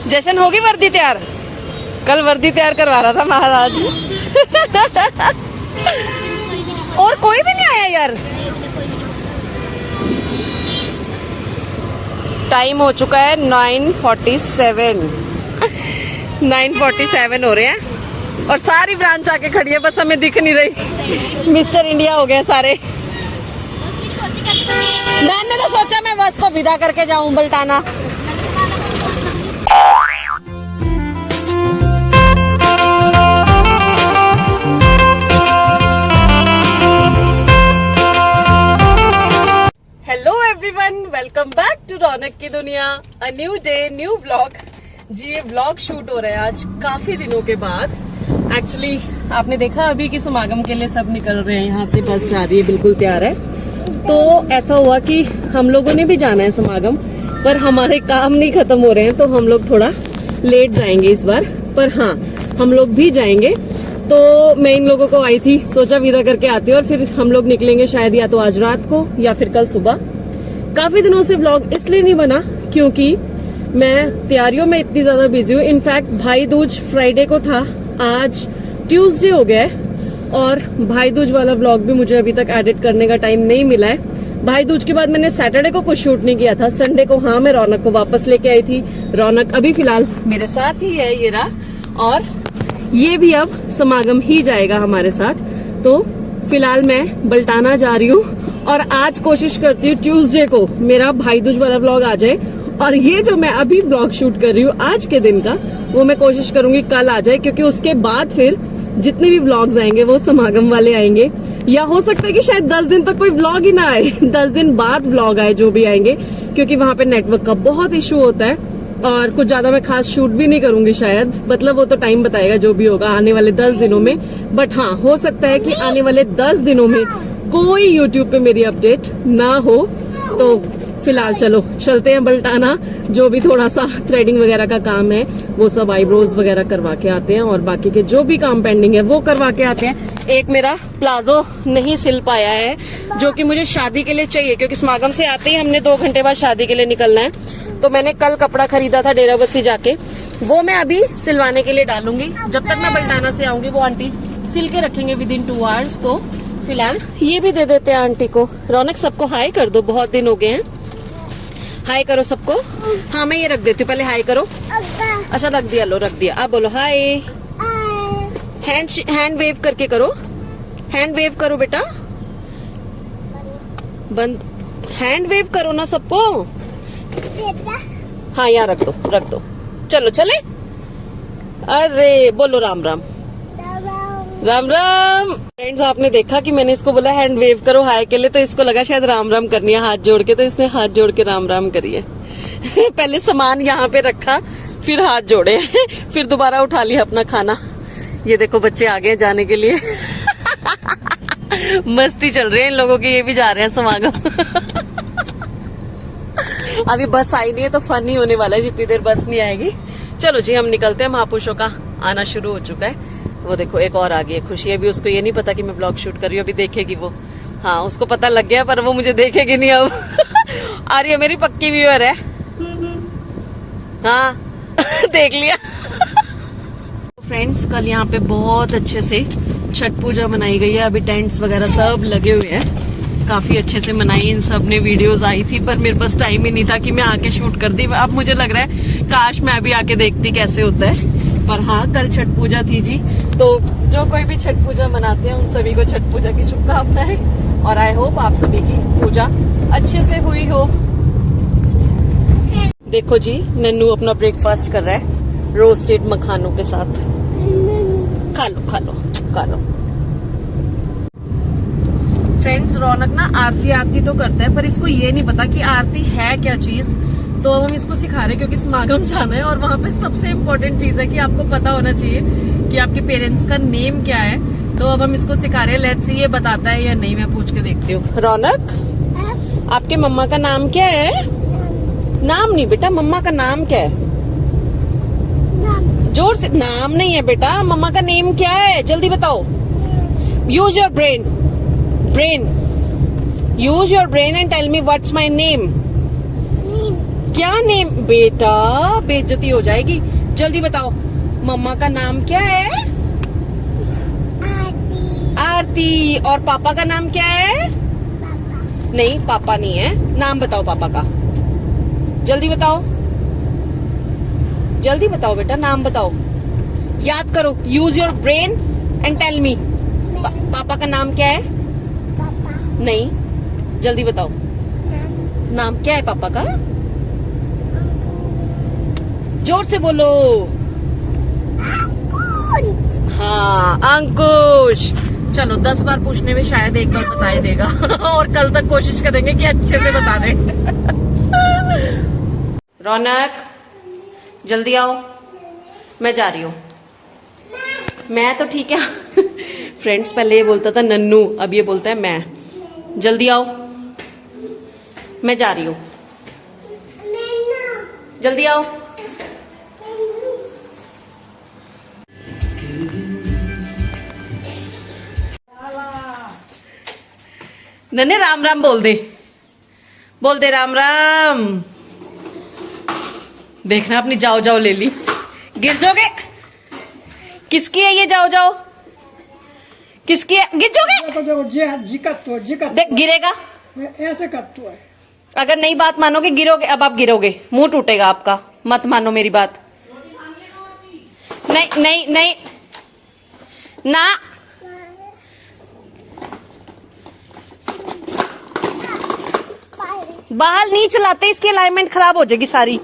जशन होगी वर्दी तैयार? कल वर्दी तैयार करवा रहा था महाराज। और कोई भी नहीं आया यार। टाइम हो चुका है 9:47। 9:47 हो रहे हैं और सारी ब्रांच आके खड़ी है, बस हमें दिख नहीं रही। मिस्टर इंडिया हो गए सारे। मैंने तो सोचा मैं बस को विदा करके जाऊं बल्टाना। Hello everyone, welcome back to Raunak की दुनिया। A new day, new vlog. जी ये व्लॉग शूट हो रहा है आज काफी दिनों के बाद। एक्चुअली आपने देखा अभी कि समागम के लिए सब निकल रहे हैं, यहाँ से बस जा रही है, बिल्कुल तैयार है। तो ऐसा हुआ कि हम लोगों ने भी जाना है समागम, पर हमारे काम नहीं खत्म हो रहे हैं, तो हम लोग थोड़ा लेट जाएंगे इस बार। पर हाँ, हम लोग भी जाएंगे। तो मैं इन लोगों को आई थी, सोचा विदा करके आती हूँ और फिर हम लोग निकलेंगे शायद या तो आज रात को या फिर कल सुबह। काफी दिनों से व्लॉग इसलिए नहीं बना क्योंकि मैं तैयारियों में इतनी ज्यादा बिजी हूँ। इनफैक्ट भाई दूज फ्राइडे को था, आज ट्यूसडे हो गया है और भाई दूज वाला व्लॉग भी मुझे अभी तक एडिट करने का टाइम नहीं मिला है। भाई दूज के बाद मैंने सैटरडे को कुछ शूट नहीं किया था। संडे को हाँ मैं रौनक को वापस लेके आई थी। रौनक अभी फिलहाल मेरे साथ ही है, ये रहा, और ये भी अब समागम ही जाएगा हमारे साथ। तो फिलहाल मैं बल्टाना जा रही हूँ और आज कोशिश करती हूँ ट्यूसडे को मेरा भाई दूज वाला व्लॉग आ जाए, और ये जो मैं अभी व्लॉग शूट कर रही हूँ आज के दिन का, वो मैं कोशिश करूंगी कल आ जाए, क्योंकि उसके बाद फिर जितने भी व्लॉग्स आएंगे वो समागम वाले आएंगे। या हो सकता है कि शायद 10 दिन तक कोई व्लॉग ही ना आए, 10 दिन बाद व्लॉग आए जो भी आएंगे, क्योंकि वहां पे नेटवर्क का बहुत इशू होता है और कुछ ज्यादा मैं खास शूट भी नहीं करूंगी शायद। मतलब वो तो टाइम बताएगा जो भी होगा आने वाले 10 दिनों में। बट हाँ, हो सकता है कि आने वाले 10 दिनों में कोई यूट्यूब पे मेरी अपडेट ना हो। तो फिलहाल चलो चलते हैं बल्टाना। जो भी थोड़ा सा थ्रेडिंग वगैरह का काम है वो सब, आईब्रोज वगैरह करवा के आते हैं और बाकी के जो भी काम पेंडिंग है वो करवा के आते हैं। एक मेरा प्लाजो नहीं सिल पाया है जो कि मुझे शादी के लिए चाहिए, क्योंकि समागम से आते ही हमने 2 घंटे बाद शादी के लिए निकलना है। तो मैंने कल कपड़ा खरीदा था डेरा बस्सी जाके, वो मैं अभी सिलवाने के लिए डालूंगी। जब तक मैं बल्टाना से आऊंगी वो आंटी सिल के रखेंगे विदिन 2 आवर्स। तो फिलहाल ये भी दे देते हैं आंटी को। रौनक सबको हाई कर दो, बहुत दिन हो गए हैं। हाई करो सबको। हाँ मैं ये रख देती हूँ, पहले हाई करो। अच्छा रख दिया, लो रख दिया। आप बोलो हाय। हैंड वेव करके करो, हैंड वेव करो बेटा। बंद, हैंड वेव करो ना सबको। हाँ यहाँ रख दो, रख दो। चलो चले। अरे बोलो राम राम। राम राम। फ्रेंड्स आपने देखा कि मैंने इसको बोला हैंड वेव करो हाय के लिए, तो इसको लगा शायद राम राम करनी है हाथ जोड़ के, तो इसने हाथ जोड़ के राम राम करी है। पहले सामान यहाँ पे रखा, फिर हाथ जोड़े, फिर दोबारा उठा लिया अपना खाना। ये देखो बच्चे आ गए जाने के लिए। मस्ती चल रही है इन लोगों की, ये भी जा रहे हैं समागम। अभी बस आई नहीं है तो फन ही होने वाला है जितनी देर बस नहीं आएगी। चलो जी हम निकलते हैं। महापुरुषों का आना शुरू हो चुका है। वो देखो एक और आ गई है, खुशी। अभी उसको ये नहीं पता कि मैं ब्लॉग शूट कर रही हूँ, अभी देखेगी वो। हाँ उसको पता लग गया, पर वो मुझे देखेगी नहीं अब। आ रही है मेरी पक्की व्यूअर है। हाँ देख लिया। फ्रेंड्स कल यहाँ पे बहुत अच्छे से छठ पूजा मनाई गई है। अभी टेंट्स वगैरह सब लगे हुए हैं, काफी अच्छे से मनाई। इन सब ने वीडियोस आई थी, पर मेरे पास टाइम ही नहीं था कि मैं आके शूट कर दी। अब मुझे लग रहा है काश मैं अभी आके देखती कैसे होता है। पर हाँ कल छठ पूजा थी जी, तो जो कोई भी छठ पूजा मनाते हैं उन सभी को छठ पूजा की शुभकामनाएं। और आई होप आप सभी की पूजा अच्छे से हुई हो। देखो जी नन्नू अपना ब्रेकफास्ट कर रहा है रोस्टेड मखानों के साथ। खा लो खा लो खा लो। फ्रेंड्स रौनक ना आरती आरती तो करता है, पर इसको ये नहीं पता कि आरती है क्या चीज। तो अब हम इसको सिखा रहे हैं क्योंकि समागम जाना है और वहाँ पे सबसे इम्पोर्टेंट चीज है कि आपको पता होना चाहिए कि आपके पेरेंट्स का नेम क्या है। तो अब हम इसको सिखा रहे हैं। लेट्स सी ये बताता है या नहीं, मैं पूछ के देखती हूँ। रौनक आपके मम्मा का नाम क्या है? नाम नहीं बेटा, मम्मा का नाम क्या है? जोर से। नाम नहीं है बेटा, मम्मा का नेम क्या है? जल्दी बताओ। Use your brain, brain use your brain and tell me what's my name. क्या नेम बेटा, बेइज्जती हो जाएगी। जल्दी बताओ मम्मा का नाम क्या है? आरती। और पापा का नाम क्या है? नहीं पापा नहीं है, नाम बताओ पापा का। जल्दी बताओ, जल्दी बताओ बेटा, नाम बताओ, याद करो, use your brain and tell me. पापा का नाम क्या है? पापा। नहीं, जल्दी बताओ नाम क्या है पापा का? जोर से बोलो। हाँ अंकुश। चलो 10 बार पूछने में शायद एक बार बता ही देगा और कल तक कोशिश करेंगे कि अच्छे से बता दे। रौनक जल्दी आओ, मैं जा रही हूँ। मैं तो ठीक है फ्रेंड्स, पहले ये बोलता था नन्नू, अब ये बोलता है मैं। जल्दी आओ, मैं जा रही हूँ, जल्दी आओ। नन्हे राम राम बोल दे, बोल दे राम राम। देखना अपनी जाओ जाओ ले ली, गिर जाओगे। किसकी है ये जाओ जाओ? किसकी है? गिर जाओगे। देख गिरेगा, ऐसे करते है। अगर नई बात मानोगे गिरोगे। अब आप गिरोगे, मुंह टूटेगा आपका, मत मानो मेरी बात। नहीं नहीं नहीं ना, बाहर नहीं चलाते, इसकी अलाइनमेंट खराब हो जाएगी सारी।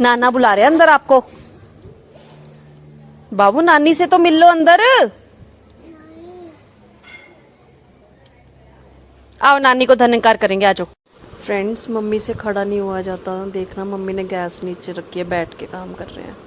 नाना बुला रहे अंदर आपको। बाबू नानी से तो मिल लो अंदर। आओ नानी को धन्यकार करेंगे, आ जाओ। फ्रेंड्स मम्मी से खड़ा नहीं हुआ जाता, देखना मम्मी ने गैस नीचे रखी है, बैठ के काम कर रहे हैं।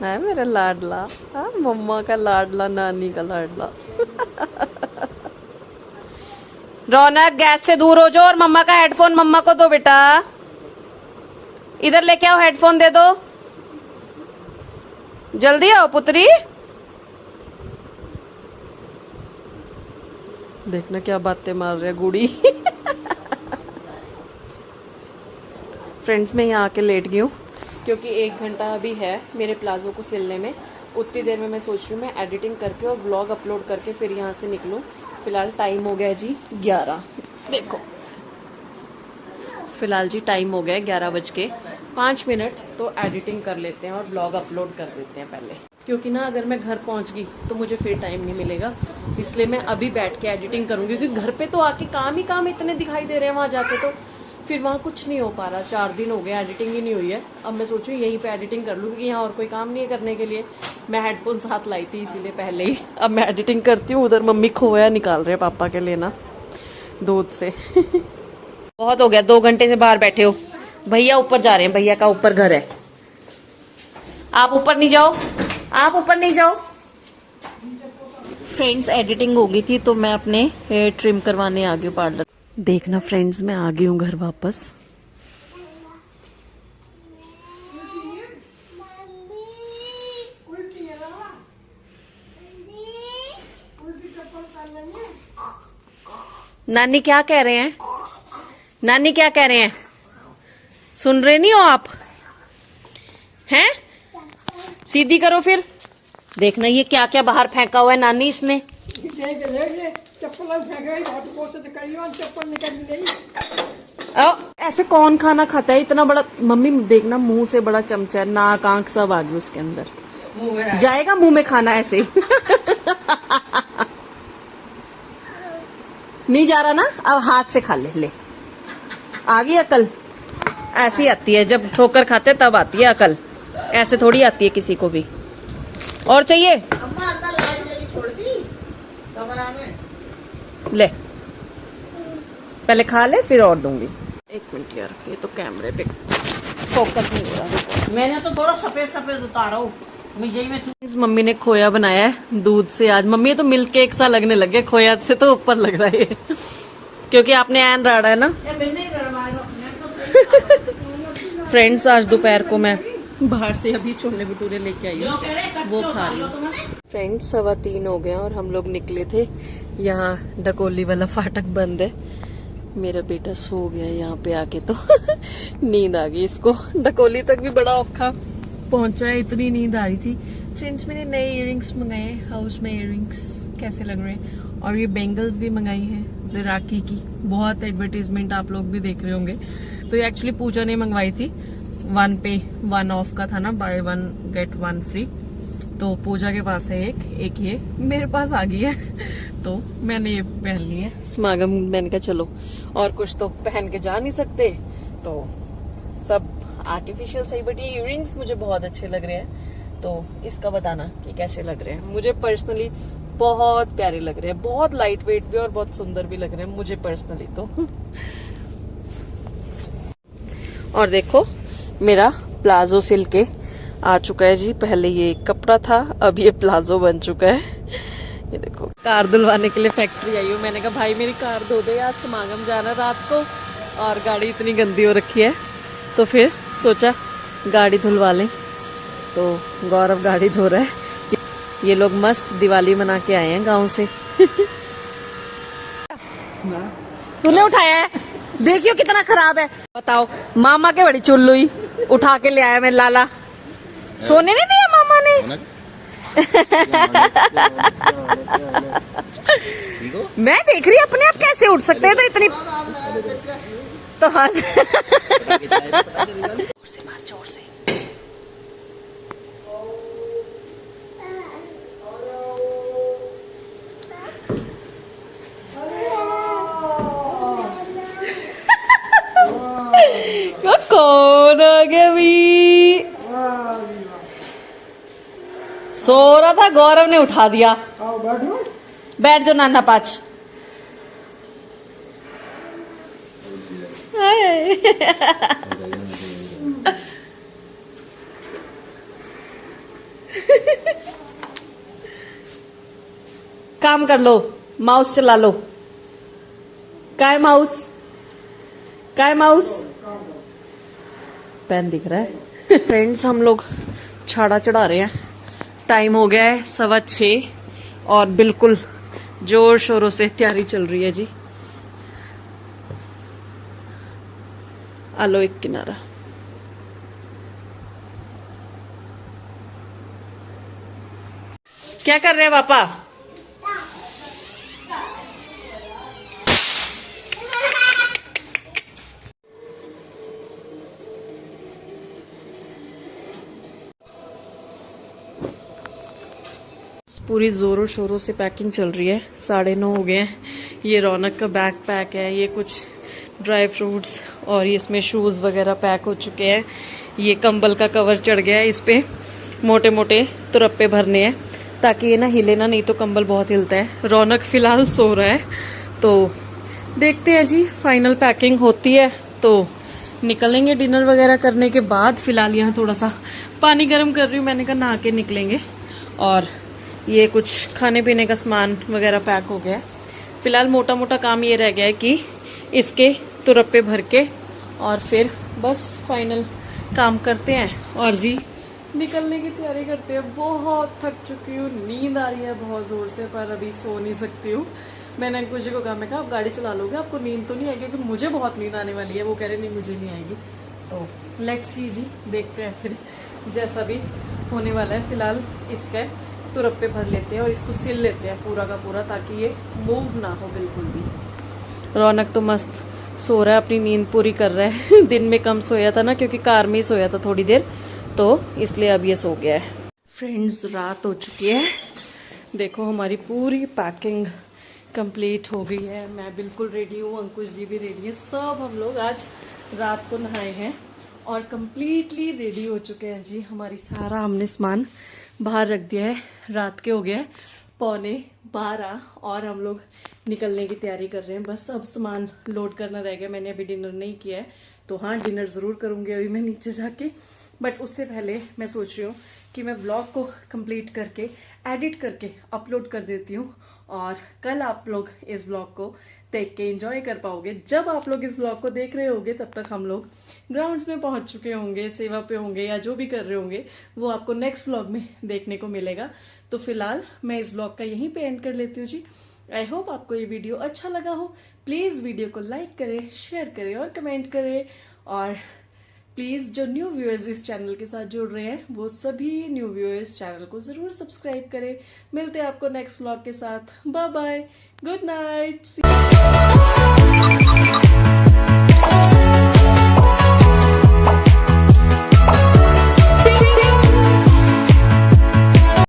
है मेरा लाडला, हाँ मम्मा का लाडला, नानी का लाडला। रौनक गैस से दूर हो जाओ और मम्मा का हेडफोन मम्मा को दो बेटा। इधर लेके आओ, हेडफोन दे दो, जल्दी आओ पुत्री। देखना क्या बातें मार रहे गुड़ी। फ्रेंड्स मैं यहाँ आके लेट गई हूँ क्योंकि 1 घंटा अभी है मेरे प्लाजो को सिलने में। उतनी देर में मैं सोच रही हूँ मैं एडिटिंग करके और व्लॉग अपलोड करके फिर यहाँ से निकलूँ। फिलहाल टाइम हो गया जी 11, देखो फिलहाल जी टाइम हो गया 11:05। तो एडिटिंग कर लेते हैं और व्लॉग अपलोड कर देते हैं पहले, क्योंकि ना अगर मैं घर पहुंच गई तो मुझे फिर टाइम नहीं मिलेगा। इसलिए मैं अभी बैठ के एडिटिंग करूंगी, क्योंकि घर पे तो आके काम ही काम इतने दिखाई दे रहे हैं, वहां जाके तो फिर वहाँ कुछ नहीं हो पा रहा। 4 दिन हो गए एडिटिंग ही नहीं हुई है। अब मैं सोचूं यहीं पे एडिटिंग कर लूँ, क्योंकि यहाँ और कोई काम नहीं है करने के लिए। मैं हेडफोन साथ लाई थी इसीलिए पहले ही। अब मैं एडिटिंग करती हूँ। उधर मम्मी खोया निकाल रहे हैं पापा के लिए ना दूध से। बहुत हो गया, 2 घंटे से बाहर बैठे हो। भैया ऊपर जा रहे हैं, भैया का ऊपर घर है। आप ऊपर नहीं जाओ, आप ऊपर नहीं जाओ। फ्रेंड्स एडिटिंग हो गई थी तो मैं अपने हेयर ट्रिम करवाने आ गई हूँ पार्लर। देखना फ्रेंड्स मैं आ गई हूँ घर वापस। नानी क्या कह रहे हैं? नानी क्या कह रहे हैं? सुन रहे नहीं हो आप? हैं? सीधी करो फिर। देखना ये क्या क्या बाहर फेंका हुआ है नानी इसने। ऐसे कौन खाना खाता है इतना बड़ा? मम्मी देखना मुंह से बड़ा चमचा है, नाक आंख सब आ गई उसके अंदर। जाएगा मुंह में खाना ऐसे। नहीं जा रहा ना, अब हाथ से खा ले। आ गई अकल? ऐसी आती है जब ठोकर खाते तब आती है अकल, ऐसे थोड़ी आती है किसी को भी। और चाहिए? ले पहले खा ले फिर और दूंगी। 1 मिनट यार, ये तो कैमरे पे फोकस नहीं हो रहा। मैंने तो थोड़ा सफेद सफेद उतारा हो। मम्मी ने खोया बनाया है दूध से आज। मम्मी तो मिल्क केक सा लगने लग गया, खोया से तो ऊपर लग रहा है क्योंकि आपने एन राड़ा है ना। फ्रेंड्स आज दोपहर को मैं बाहर से अभी छोले भटूरे लेके आई हूँ, वो खा रही हूँ। फ्रेंड्स 3:15 हो गया और हम लोग निकले थे यहाँ डकोली वाला फाटक बंद है। मेरा बेटा सो गया यहाँ पे आके, तो नींद आ गई इसको। डकोली तक भी बड़ा औखा पहुंचा है, इतनी नींद आ रही थी। फ्रेंड्स, मैंने नए इयररिंग्स मंगाए हैं, हाउस में इयररिंग्स कैसे लग रहे हैं। और ये बेंगल्स भी मंगाई हैं ज़राकी की, बहुत एडवर्टीजमेंट आप लोग भी देख रहे होंगे। तो ये एक्चुअली पूजा ने मंगवाई थी, 1 पे 1 ऑफ का था ना, बाय 1 गेट 1 फ्री। तो पूजा के पास है एक ये मेरे पास आ गई है, तो मैंने ये पहन ली है। समागम मैंने कहा चलो, और कुछ तो पहन के जा नहीं सकते, तो सब आर्टिफिशियल सही, बट ये इयररिंग्स मुझे बहुत अच्छे लग रहे हैं। तो इसका बताना कि कैसे लग रहे हैं। मुझे पर्सनली बहुत प्यारे लग रहे हैं, बहुत लाइट वेट भी और बहुत सुंदर भी लग रहे हैं मुझे पर्सनली तो। और देखो मेरा प्लाजो सिल के आ चुका है जी। पहले ये कपड़ा था, अब ये प्लाजो बन चुका है। ये देखो, कार धुलवाने के लिए फैक्ट्री आई हूँ। मैंने कहा भाई मेरी कार धो दे, आज समागम जाना रात को और गाड़ी इतनी गंदी हो रखी है, तो फिर सोचा गाड़ी धुलवा लें। तो गौरव गाड़ी धो रहा है। ये लोग मस्त दिवाली मना के आए हैं गांव से। तूने उठाया है, देखियो कितना खराब है। बताओ, मामा के बड़ी चुल्लुई उठा के ले आया मैं लाला। सोने नहीं दिया मामा ने। मैं देख रही अपने आप कैसे उठ सकते हैं, तो इतनी तो हाँ। जोर से कौन आ गया भी? सो रहा था, गौरव ने उठा दिया। बैठ जो नाना पाच। काम कर लो, माउस चला लो। काय माउस, काय माउस पेन दिख रहा है। फ्रेंड्स, हम लोग छाड़ा चढ़ा रहे हैं। टाइम हो गया है 6:15 और बिल्कुल जोर शोरों से तैयारी चल रही है जी। आलो एक किनारा। क्या कर रहे हैं पापा? पूरी जोरों शोरों से पैकिंग चल रही है। 9:30 हो गए हैं। ये रौनक का बैग पैक है, ये कुछ ड्राई फ्रूट्स और ये इसमें शूज़ वगैरह पैक हो चुके हैं। ये कंबल का कवर चढ़ गया है, इस पे मोटे मोटे तुरप्पे भरने हैं ताकि ये ना हिले ना, नहीं तो कंबल बहुत हिलता है। रौनक फिलहाल सो रहा है, तो देखते हैं जी। फाइनल पैकिंग होती है तो निकलेंगे डिनर वगैरह करने के बाद। फिलहाल यहाँ थोड़ा सा पानी गर्म कर रही हूँ, मैंने कहा नहा के निकलेंगे। और ये कुछ खाने पीने का सामान वगैरह पैक हो गया है। फिलहाल मोटा मोटा काम ये रह गया है कि इसके तुरप्पे भर के और फिर बस फाइनल काम करते हैं और जी निकलने की तैयारी करते हैं। बहुत थक चुकी हूँ, नींद आ रही है बहुत ज़ोर से, पर अभी सो नहीं सकती हूँ। मैंने अंकुश जी को कहा, मैं कहा आप गाड़ी चला लोगे, आपको नींद तो नहीं आएगी? क्योंकि मुझे बहुत नींद आने वाली है। वो कह रहे नहीं मुझे नहीं आएगी। तो लेट्स सी जी, देखते हैं फिर जैसा भी होने वाला है। फिलहाल इसका तुरप्पे भर लेते हैं और इसको सिल लेते हैं पूरा का पूरा, ताकि ये मूव ना हो बिल्कुल भी। रौनक तो मस्त सो रहा है, अपनी नींद पूरी कर रहा है। दिन में कम सोया था ना, क्योंकि कार में ही सोया था थोड़ी देर, तो इसलिए अब ये सो गया है। फ्रेंड्स, रात हो चुकी है। देखो हमारी पूरी पैकिंग कंप्लीट हो गई है। मैं बिल्कुल रेडी हूँ, अंकुश जी भी रेडी है। सब हम लोग आज रात को नहाए हैं और कंप्लीटली रेडी हो चुके हैं जी। हमारी सारा हमने सामान बाहर रख दिया है। रात के हो गए 11:15 और हम लोग निकलने की तैयारी कर रहे हैं। बस अब सामान लोड करना रह गया। मैंने अभी डिनर नहीं किया है, तो हाँ डिनर ज़रूर करूँगी अभी मैं नीचे जाके। बट उससे पहले मैं सोच रही हूँ कि मैं व्लॉग को कंप्लीट करके एडिट करके अपलोड कर देती हूँ, और कल आप लोग इस व्लॉग को देख के एंजॉय कर पाओगे। जब आप लोग इस व्लॉग को देख रहे होंगे तब तक हम लोग ग्राउंड्स में पहुंच चुके होंगे, सेवा पे होंगे, या जो भी कर रहे होंगे वो आपको नेक्स्ट व्लॉग में देखने को मिलेगा। तो फिलहाल मैं इस व्लॉग का यहीं पे एंड कर लेती हूँ जी। आई होप आपको ये वीडियो अच्छा लगा हो। प्लीज वीडियो को लाइक करें, शेयर करें और कमेंट करें। और प्लीज जो न्यू व्यूअर्स इस चैनल के साथ जुड़ रहे हैं वो सभी न्यू व्यूअर्स चैनल को जरूर सब्सक्राइब करें। मिलते हैं आपको नेक्स्ट व्लॉग के साथ। Bye bye, good night.